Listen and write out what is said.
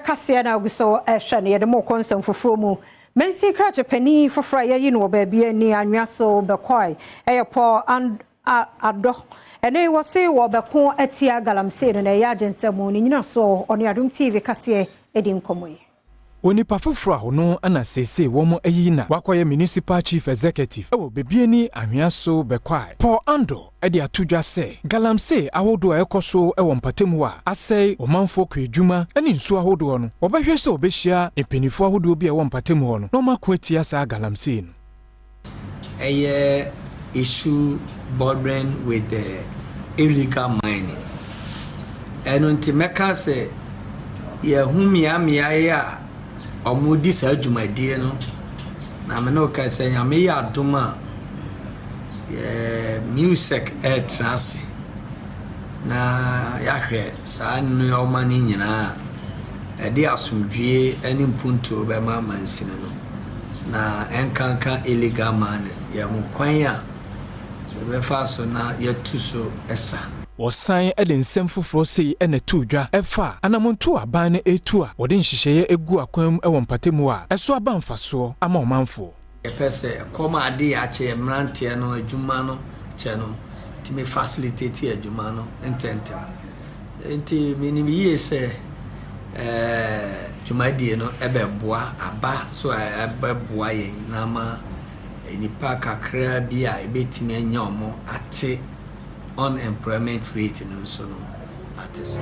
Kasee na guso shane de mo konsum foforo mu mensi krache pani foforo yayi no ba ni anwa so bekwai eyepo ado ene wo se wo beko atia Galamsey no na ya agensemu ni nyina so oni Adom TV Kasee edi nkomoyi Onipa foforo a hono ana sese wo mo ayi na wakoye municipal chief executive ewo bebieni anhweaso bekwai Paul Ando edi atudwa se Galamsey ahodo a ekoso ewo mpatemu a asei omanfo kwadwuma ani nsu ahodo no obehwe se obehia empenifo ahodo bi ewo mpatemu ho no makwa atia sa Galamsey no issue bordering with the illegal mining enunti meka se ye humia ya omudi sa adwumadie no na me no ka se nyame ya adoma music trance na ya hwe sa no omani nyina ede asomdwie ani mpunto be ma mansine no na enkanka illegal mining ya mukwan a be fa so na ya tuso esa Osan ede nsem foforo sei ene tudwa efa anamonto aban ne etu a wode nhihye egu akwam ewo mpatemu a eso abanfaso ama omanfo epese koma ade ya che mrantie no adwuma no che no ti me facilitate adwuma no ententem enti minim yie se dwumadie no ebeboa aba so ebeboa yen na ma nipa kakra bi a ebetimi anya omo ate unemployment rate in so no artists.